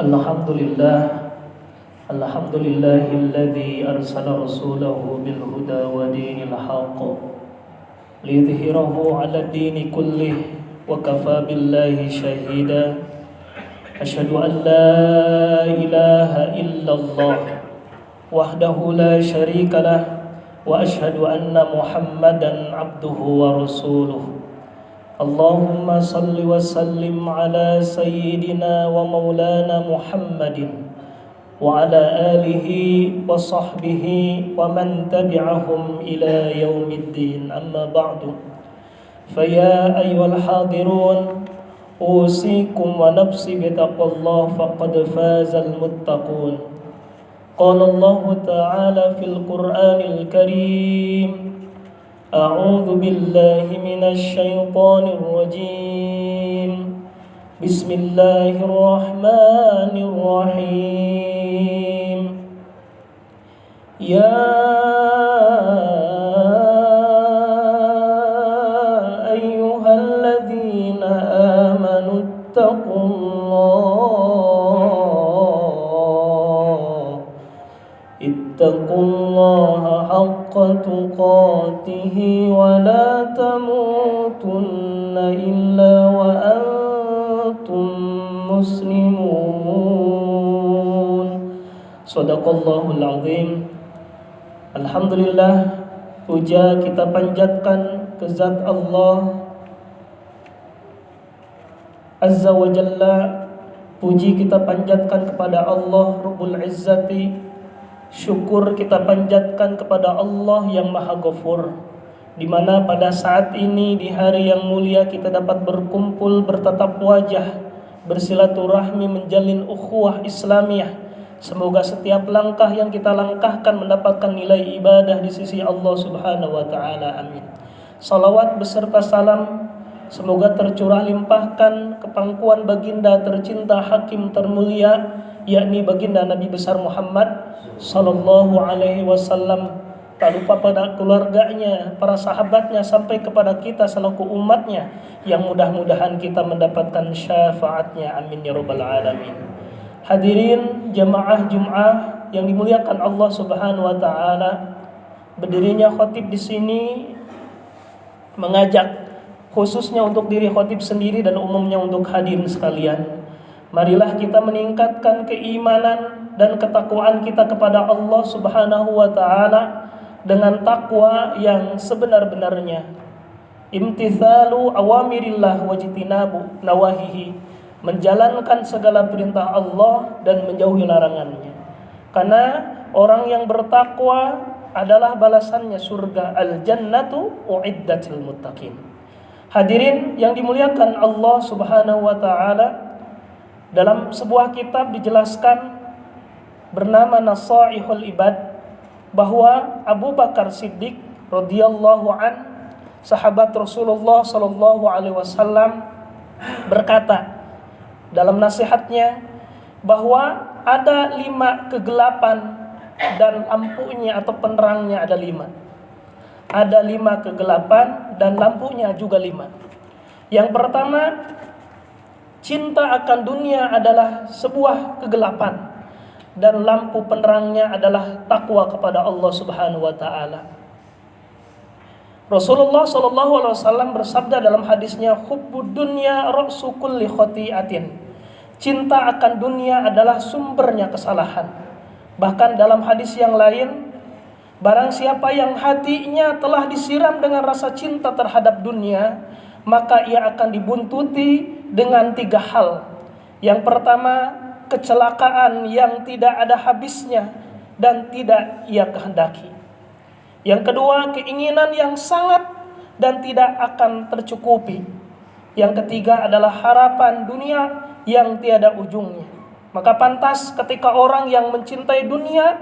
Alhamdulillah, Alhamdulillahilladzi arsala rasulahu bil huda wa dinil haqq liyudhhirahu 'ala dini kullih wa kafa billahi shahida. Asyhadu an la ilaha illallah wahdahu la syarika lah wa asyhadu anna Muhammadan 'abduhu wa rasuluh. Allahumma salli wa sallim ala sayyidina wa maulana Muhammadin wa ala alihi wa sahbihi wa man tabi'ahum ila yaumiddin, amma ba'du. Faya ayyuhal hadirun, usikum wa nafsi bitaqwallah faqad fazal muttaqun. Qala Allah ta'ala fil Qur'anil Karim, A'udzu billahi minasy syaithanir rajim. Bismillahirrahmanirrahim. Ya ayyuhalladzina amanu ittaqullaha haqqa tuqatih wa la tamutunna illa wa antum muslimun. Shadaqallahul azim. Alhamdulillah, puja kita panjatkan ke zat Allah Azza wa Jalla. Puji kita panjatkan kepada Allah Rabbul Izzati. Syukur kita panjatkan kepada Allah yang Maha Ghafur, di mana pada saat ini di hari yang mulia kita dapat berkumpul, bertatap wajah, bersilaturahmi, menjalin ukhuwah Islamiyah. Semoga setiap langkah yang kita langkahkan mendapatkan nilai ibadah di sisi Allah Subhanahu wa taala. Amin. Salawat beserta salam semoga tercurah limpahkan ke pangkuan baginda tercinta, hakim termulia, yakni baginda Nabi besar Muhammad sallallahu alaihi wasallam, tak lupa pada keluarganya, para sahabatnya, sampai kepada kita selaku umatnya, yang mudah-mudahan kita mendapatkan syafaatnya. Amin ya rabbal alamin. Hadirin jamaah Jum'ah yang dimuliakan Allah Subhanahu wa taala, berdirinya khatib di sini mengajak khususnya untuk diri khatib sendiri dan umumnya untuk hadirin sekalian. Marilah kita meningkatkan keimanan dan ketakwaan kita kepada Allah Subhanahu wa taala dengan takwa yang sebenar-benarnya. Imtithalu awamirillah wajtinabu nawahihi, menjalankan segala perintah Allah dan menjauhi larangannya. Karena orang yang bertakwa adalah balasannya surga, al-jannatu uiddatil muttaqin. Hadirin yang dimuliakan Allah Subhanahu wa taala, dalam sebuah kitab dijelaskan bernama Nasaihul Ibad bahwa Abu Bakar Siddiq radhiyallahu an, sahabat Rasulullah sallallahu alaihi wasallam, berkata dalam nasihatnya bahwa ada 5 kegelapan dan lampunya atau penerangnya ada 5. Ada 5 kegelapan dan lampunya juga 5. Yang pertama, cinta akan dunia adalah sebuah kegelapan dan lampu penerangnya adalah takwa kepada Allah Subhanahu wa taala. Rasulullah sallallahu alaihi wasallam bersabda dalam hadisnya, hubbud dunya ra'su kulli khati'atin. Cinta akan dunia adalah sumbernya kesalahan. Bahkan dalam hadis yang lain, barang siapa yang hatinya telah disiram dengan rasa cinta terhadap dunia, maka ia akan dibuntuti dengan 3 hal. Yang pertama, kecelakaan yang tidak ada habisnya dan tidak ia kehendaki. Yang kedua, keinginan yang sangat dan tidak akan tercukupi. Yang ketiga adalah harapan dunia yang tiada ujungnya. Maka pantas ketika orang yang mencintai dunia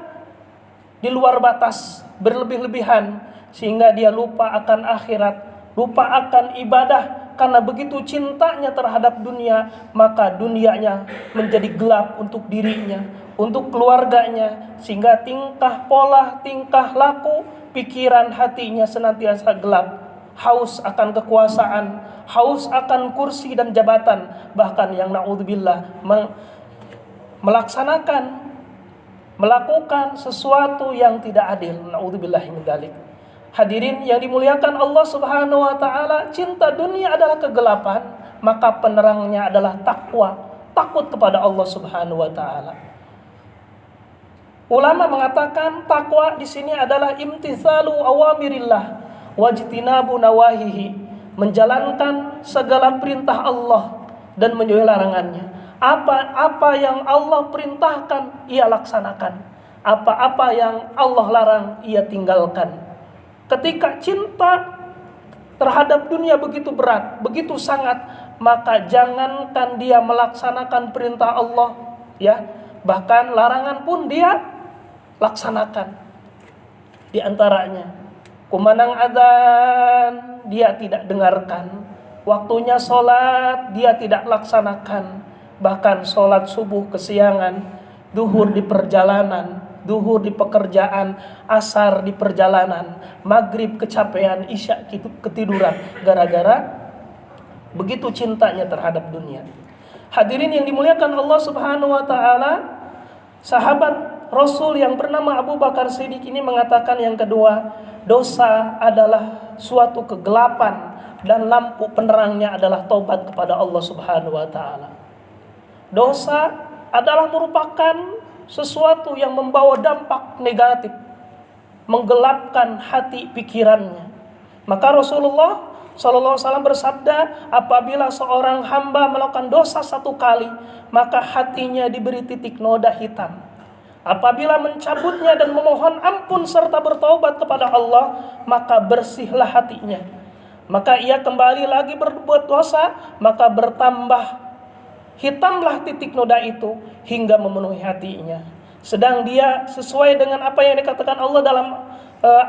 di luar batas, berlebih-lebihan, sehingga dia lupa akan akhirat, lupa akan ibadah. Karena begitu cintanya terhadap dunia, maka dunianya menjadi gelap untuk dirinya, untuk keluarganya, sehingga tingkah pola, tingkah laku, pikiran hatinya senantiasa gelap. Haus akan kekuasaan, haus akan kursi dan jabatan, bahkan yang na'udzubillah melakukan sesuatu yang tidak adil. Naudzubillahi min dzalik. Hadirin yang dimuliakan Allah Subhanahu wa taala, cinta dunia adalah kegelapan, maka penerangnya adalah takwa, takut kepada Allah Subhanahu wa taala. Ulama mengatakan takwa di sini adalah imtitsalu awamirillah wajtinabu nawahihi, menjalankan segala perintah Allah dan menjauhi larangannya. Apa yang Allah perintahkan ia laksanakan, apa-apa yang Allah larang ia tinggalkan. Ketika cinta terhadap dunia begitu berat, begitu sangat, maka jangankan dia melaksanakan perintah Allah, ya, bahkan larangan pun dia laksanakan. Di antaranya, kumandang adzan dia tidak dengarkan, waktunya sholat dia tidak laksanakan, bahkan sholat subuh kesiangan, duhur di perjalanan, duhur di pekerjaan, asar di perjalanan, maghrib kecapean, isya ketiduran, gara-gara begitu cintanya terhadap dunia. Hadirin yang dimuliakan Allah Subhanahu wa taala, sahabat Rasul yang bernama Abu Bakar Siddiq ini mengatakan yang kedua, dosa adalah suatu kegelapan dan lampu penerangnya adalah taubat kepada Allah Subhanahu wa taala. Dosa adalah merupakan sesuatu yang membawa dampak negatif, menggelapkan hati pikirannya. Maka Rasulullah SAW bersabda, apabila seorang hamba melakukan dosa satu kali, maka hatinya diberi titik noda hitam. Apabila mencabutnya dan memohon ampun serta bertaubat kepada Allah, maka bersihlah hatinya. Maka ia kembali lagi berbuat dosa, maka bertambah hitamlah titik noda itu hingga memenuhi hatinya. Sedang dia sesuai dengan apa yang dikatakan Allah dalam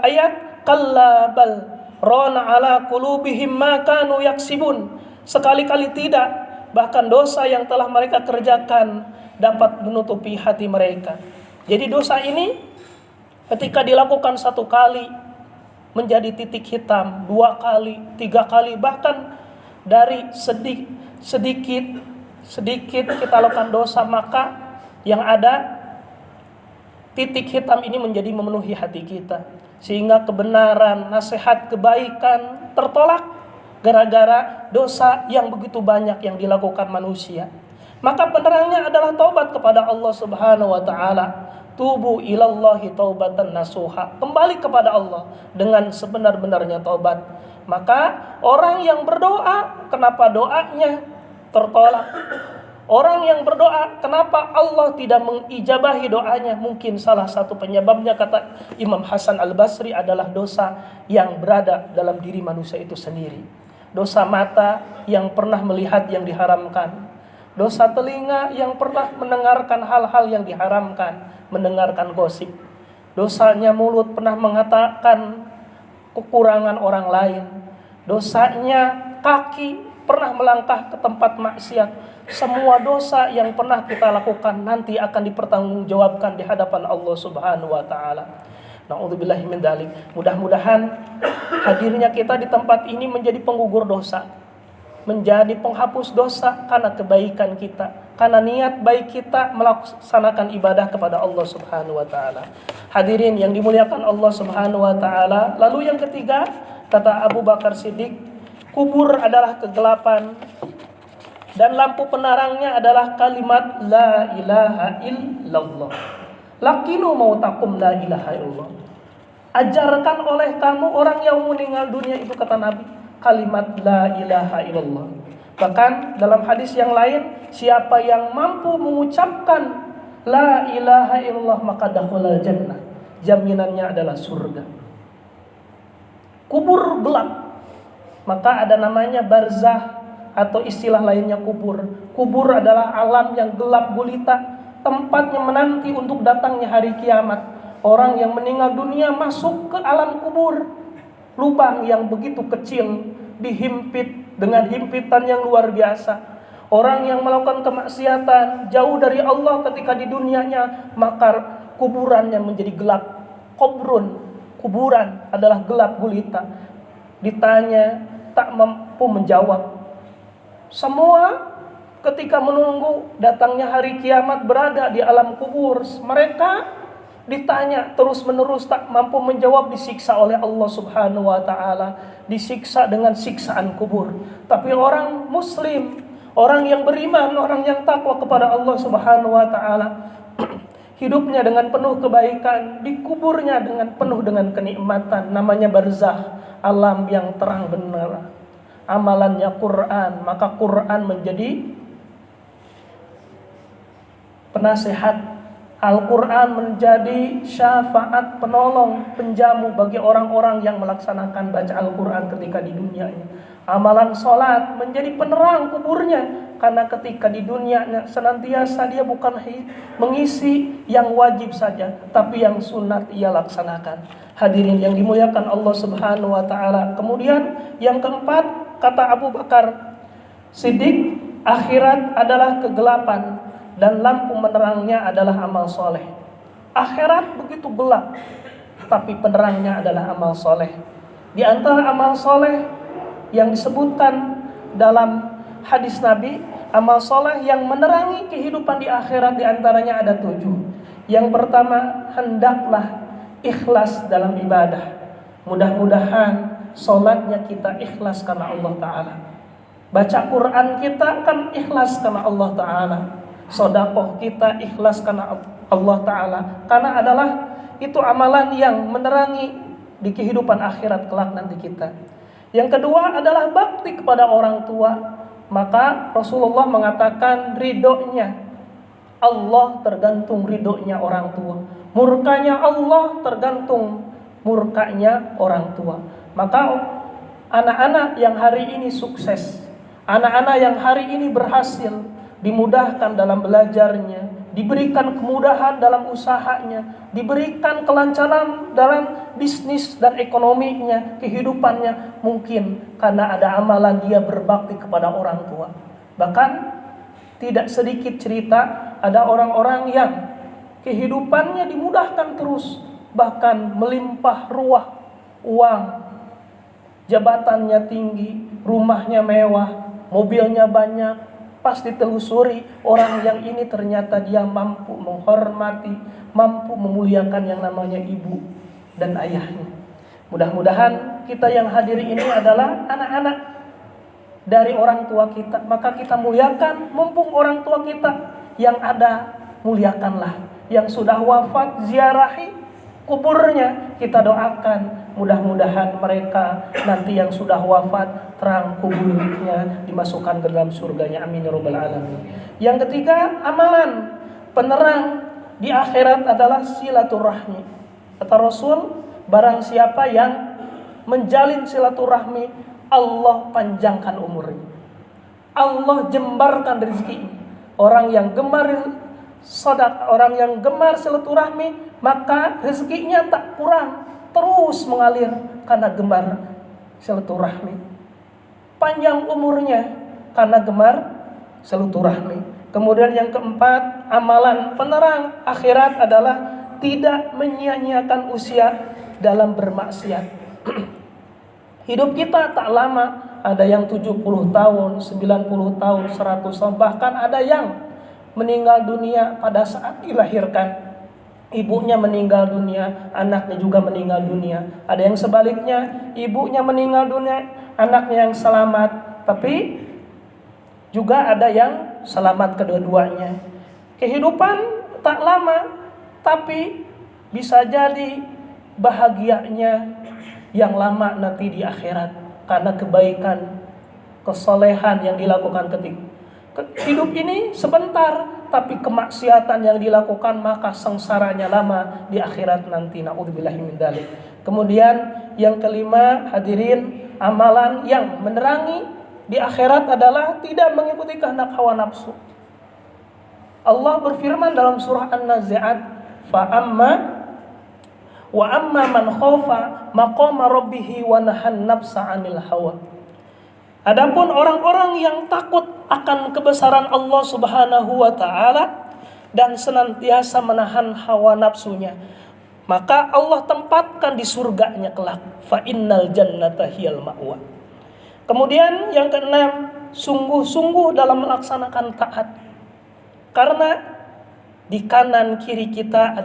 ayat kalla bal rana ala qulubihim ma kanu yaksibun. Sekali-kali tidak, bahkan dosa yang telah mereka kerjakan dapat menutupi hati mereka. Jadi dosa ini ketika dilakukan satu kali menjadi titik hitam, 2 kali, 3 kali, bahkan dari sedikit kita lakukan dosa, maka yang ada titik hitam ini menjadi memenuhi hati kita, sehingga kebenaran, nasihat, kebaikan tertolak gara-gara dosa yang begitu banyak yang dilakukan manusia. Maka penerangnya adalah taubat kepada Allah Subhanahu wa taala. Tubu ilallahi taubatan nasuha. Kembali kepada Allah dengan sebenar-benarnya taubat. Maka orang yang berdoa, kenapa doanya tertolak? Orang yang berdoa, kenapa Allah tidak mengijabahi doanya? Mungkin salah satu penyebabnya, kata Imam Hasan Al-Basri, adalah dosa yang berada dalam diri manusia itu sendiri. Dosa mata yang pernah melihat yang diharamkan, dosa telinga yang pernah mendengarkan hal-hal yang diharamkan, mendengarkan gosip. Dosanya mulut pernah mengatakan kekurangan orang lain. Dosanya kaki pernah melangkah ke tempat maksiat. Semua dosa yang pernah kita lakukan nanti akan dipertanggungjawabkan di hadapan Allah Subhanahu wa taala. Na'udzubillahi min dzalik. Mudah-mudahan hadirnya kita di tempat ini menjadi penggugur dosa, menjadi penghapus dosa karena kebaikan kita, karena niat baik kita melaksanakan ibadah kepada Allah Subhanahu wa taala. Hadirin yang dimuliakan Allah Subhanahu wa taala, lalu yang ketiga, kata Abu Bakar Siddiq, kubur adalah kegelapan dan lampu penerangnya adalah kalimat la ilaha illallah. Lakinu mautakum la ilaha illallah. Ajarkan oleh kamu orang yang meninggal dunia itu, kata Nabi, kalimat la ilaha illallah. Bahkan dalam hadis yang lain, siapa yang mampu mengucapkan la ilaha illallah maka dakhulal jannah, jaminannya adalah surga. Kubur gelap, maka ada namanya barzah atau istilah lainnya kubur. Kubur adalah alam yang gelap gulita, tempatnya menanti untuk datangnya hari kiamat. Orang yang meninggal dunia masuk ke alam kubur, lubang yang begitu kecil, dihimpit dengan himpitan yang luar biasa. Orang yang melakukan kemaksiatan jauh dari Allah ketika di dunianya, maka kuburannya menjadi gelap. Kuburan adalah gelap gulita. Ditanya tak mampu menjawab. Semua ketika menunggu datangnya hari kiamat berada di alam kubur, mereka ditanya terus-menerus tak mampu menjawab, disiksa oleh Allah Subhanahu wa taala, disiksa dengan siksaan kubur. Tapi orang muslim, orang yang beriman, orang yang takwa kepada Allah Subhanahu wa taala, hidupnya dengan penuh kebaikan, dikuburnya dengan penuh dengan kenikmatan, namanya barzakh, alam yang terang benar. Amalannya Quran, maka Quran menjadi penasehat. Al-Quran menjadi syafaat, penolong, penjamu bagi orang-orang yang melaksanakan baca Al-Quran ketika di dunianya. Amalan sholat menjadi penerang kuburnya, karena ketika di dunianya senantiasa dia bukan mengisi yang wajib saja, tapi yang sunat ia laksanakan. Hadirin yang dimuliakan Allah Subhanahu wa taala. Kemudian yang keempat, kata Abu Bakar Siddiq, akhirat adalah kegelapan dan lampu menerangnya adalah amal soleh. Akhirat begitu gelap, tapi penerangnya adalah amal soleh. Di antara amal soleh yang disebutkan dalam hadis Nabi, amal soleh yang menerangi kehidupan di akhirat, di antaranya ada 7. Yang pertama, hendaklah ikhlas dalam ibadah. Mudah-mudahan sholatnya kita ikhlas karena Allah Ta'ala. Baca Quran kita kan ikhlas karena Allah Ta'ala. Sedekah kita ikhlas karena Allah Ta'ala, karena adalah itu amalan yang menerangi di kehidupan akhirat kelak nanti kita. Yang kedua adalah bakti kepada orang tua. Maka Rasulullah mengatakan ridhonya Allah tergantung ridhonya orang tua, murkanya Allah tergantung murkanya orang tua. Maka anak-anak yang hari ini sukses, anak-anak yang hari ini berhasil, dimudahkan dalam belajarnya, diberikan kemudahan dalam usahanya, diberikan kelancaran dalam bisnis dan ekonominya, kehidupannya, mungkin karena ada amalan dia berbakti kepada orang tua. Bahkan tidak sedikit cerita ada orang-orang yang kehidupannya dimudahkan terus, bahkan melimpah ruah uang, jabatannya tinggi, rumahnya mewah, mobilnya banyak. Pas ditelusuri, orang yang ini ternyata dia mampu menghormati, mampu memuliakan yang namanya ibu dan ayahnya. Mudah-mudahan kita yang hadir ini adalah anak-anak dari orang tua kita, maka kita muliakan. Mumpung orang tua kita yang ada, muliakanlah. Yang sudah wafat, ziarahi kuburnya, kita doakan. Mudah-mudahan mereka nanti yang sudah wafat, terang kuburnya, dimasukkan ke dalam surganya. Amin ya rabbal alamin. Yang ketiga, amalan penerang di akhirat adalah silaturahmi. Kata Rasul, barang siapa yang menjalin silaturahmi, Allah panjangkan umurnya, Allah jembarkan rezekinya. Orang yang gemar sedekah, orang yang gemar silaturahmi, maka rezekinya tak kurang, terus mengalir karena gemar silaturahmi. Panjang umurnya karena gemar silaturahmi. Kemudian yang keempat, amalan penerang akhirat adalah tidak menyia-nyiakan usia dalam bermaksiat. Hidup kita tak lama, ada yang 70 tahun, 90 tahun, 100 tahun, bahkan ada yang meninggal dunia pada saat dilahirkan. Ibunya meninggal dunia, anaknya juga meninggal dunia. Ada yang sebaliknya, ibunya meninggal dunia, anaknya yang selamat. Tapi juga ada yang selamat kedua-duanya. Kehidupan tak lama, tapi bisa jadi bahagianya yang lama nanti di akhirat, karena kebaikan, kesolehan yang dilakukan ketika hidup ini sebentar, tapi kemaksiatan yang dilakukan maka sengsaranya lama di akhirat nanti. Na'udzubillahi min dzalik. Kemudian yang kelima, hadirin, amalan yang menerangi di akhirat adalah tidak mengikuti kehendak hawa nafsu. Allah berfirman dalam surah An-Nazi'at, wa amma man khafa maqama rabbih wa nahan nafsa 'anil hawa. Adapun orang-orang yang takut akan kebesaran Allah Subhanahu wa taala dan senantiasa menahan hawa nafsunya, maka Allah tempatkan di surganya kelak. Fa innal jannata hiyal ma'wa. Kemudian yang keenam, sungguh-sungguh dalam melaksanakan taat. Karena di kanan kiri kita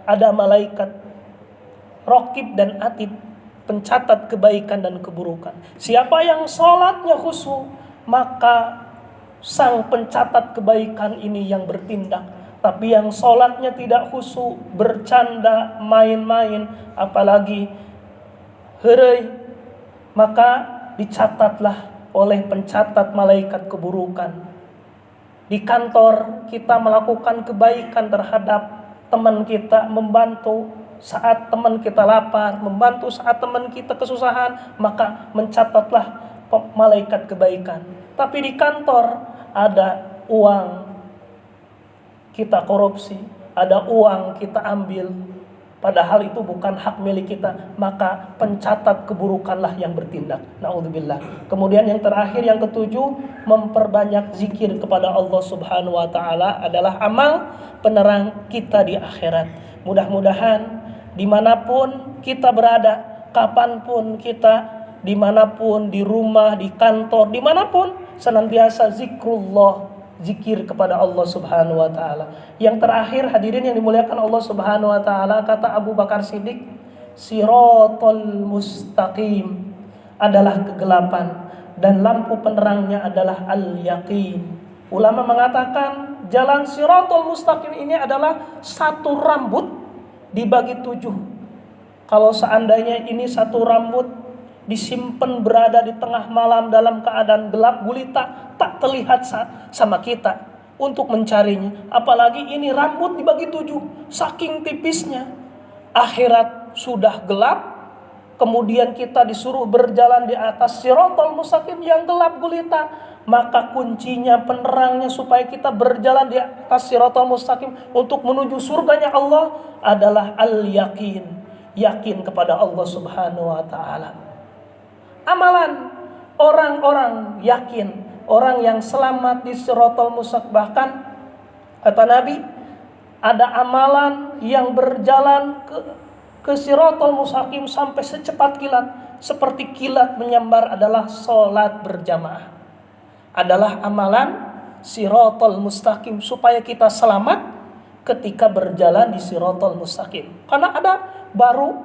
ada malaikat raqib dan atid, pencatat kebaikan dan keburukan. Siapa yang sholatnya khusyuk, maka sang pencatat kebaikan ini yang bertindak. Tapi yang sholatnya tidak khusyuk, bercanda, main-main, apalagi heureuy, maka dicatatlah oleh pencatat malaikat keburukan. Di kantor kita melakukan kebaikan terhadap teman kita, membantu saat teman kita lapar, membantu saat teman kita kesusahan, maka mencatatlah malaikat kebaikan. Tapi di kantor ada uang kita korupsi, ada uang kita ambil, padahal itu bukan hak milik kita, maka pencatat keburukanlah yang bertindak. Na'udzubillah. Kemudian yang terakhir, yang ketujuh, memperbanyak zikir kepada Allah Subhanahu wa taala adalah amal penerang kita di akhirat. Mudah-mudahan dimanapun kita berada, kapanpun kita, dimanapun, di rumah, di kantor, dimanapun, senantiasa zikrullah, zikir kepada Allah Subhanahu wa taala. Yang terakhir, hadirin yang dimuliakan Allah Subhanahu wa taala, kata Abu Bakar Siddiq, siratal mustaqim adalah kegelapan dan lampu penerangnya adalah al-yaqin. Ulama mengatakan jalan siratal mustaqim ini adalah satu rambut dibagi 7. Kalau seandainya ini satu rambut disimpan berada di tengah malam dalam keadaan gelap gulita, tak terlihat sama kita untuk mencarinya. Apalagi ini rambut dibagi 7, saking tipisnya. Akhirat sudah gelap, kemudian kita disuruh berjalan di atas siratal mustaqim yang gelap gulita, maka kuncinya, penerangnya supaya kita berjalan di atas siratal mustaqim untuk menuju surganya Allah adalah al-yaqin, yakin kepada Allah Subhanahu wa taala. Amalan orang-orang yakin, orang yang selamat di siratal mustaqim, bahkan kata Nabi, ada amalan yang berjalan ke siratal mustaqim sampai secepat kilat, seperti kilat menyambar, adalah sholat berjamaah. Adalah amalan siratal mustaqim supaya kita selamat ketika berjalan di siratal mustaqim. Karena ada baru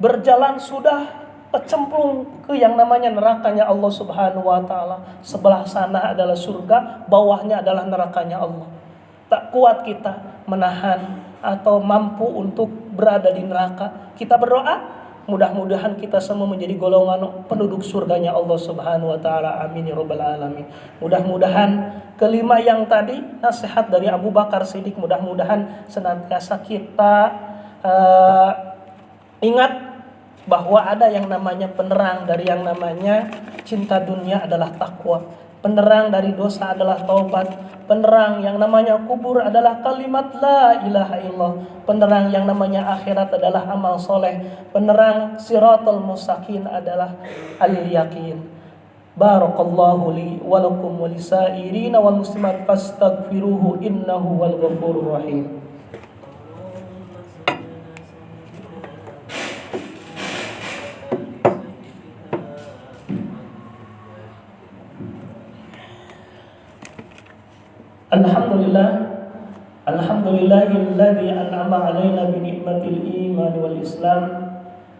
berjalan sudah kecemplung ke yang namanya nerakanya Allah Subhanahu wa taala. Sebelah sana adalah surga, bawahnya adalah nerakanya Allah. Tak kuat kita menahan atau mampu untuk berada di neraka. Kita berdoa, mudah-mudahan kita semua menjadi golongan penduduk surganya Allah Subhanahu wa taala. Amin ya rabbal alamin. Mudah-mudahan kelima yang tadi, nasihat dari Abu Bakar Siddiq, mudah-mudahan senantiasa kita ingat bahwa ada yang namanya penerang dari yang namanya cinta dunia adalah takwa. Penerang dari dosa adalah taubat. Penerang yang namanya kubur adalah kalimat la ilaha illallah. Penerang yang namanya akhirat adalah amal soleh. Penerang siratal mustaqim adalah al-yaqin. Barakallahu li wa lakum wa lisairina wal muslimat fastaghfiruhu innahu wal ghafurur rahim. Alhamdulillahilladzi an'ama 'alaina bi ni'matil iman wal islam.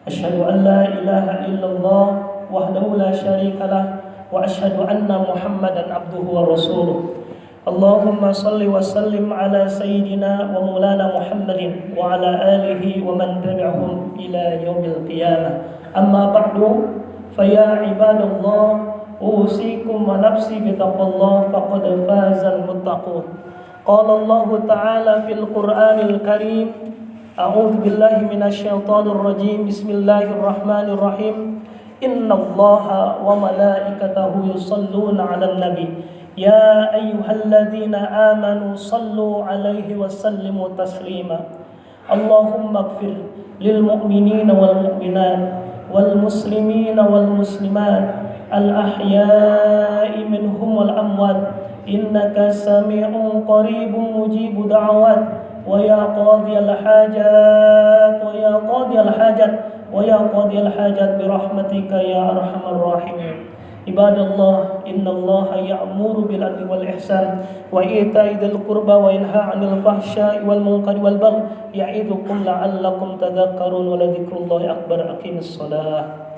Asyhadu an la ilaha illallah wahdahu la syarikalah wa asyhadu anna Muhammadan abduhu wa rasuluh. Allahumma shalli wa sallim ala sayyidina wa maulana Muhammadin wa ala alihi wa man tabi'ahum ila yaumil qiyamah. Amma ba'du, fa ya ibadallah, usikum wa nafsi bitaqwallah faqad fazal muttaqun. Qala Allah Ta'ala fil Qur'anil Karim, a'udzu billahi minasyaitonir rajim. Bismillahirrahmanirrahim. Innallaha wa malaikatahu yusholluna 'alan nabi. Ya ayyuhalladzina amanu shallu 'alaihi wa sallimu taslima. Allahumma ighfir lil mu'minina wal mu'minat wal muslimina wal muslimat al-ahya'i minhum wal amwat. Innaka sami'un qaribun mujibud da'awat. Wa ya qadiyal hajat, wa ya qadiyal hajat, wa ya qadiyal hajat birahmatika ya arhamar rahimin. Ibadallah, innallaha ya'muru bil adli wal ihsan wa ita'i dzil qurba wa yanha 'anil fahsya'i wal munkari wal baghi ya'idukum la'allakum tadhakkarun wa la dzikrullahi akbar. Aqimissalah.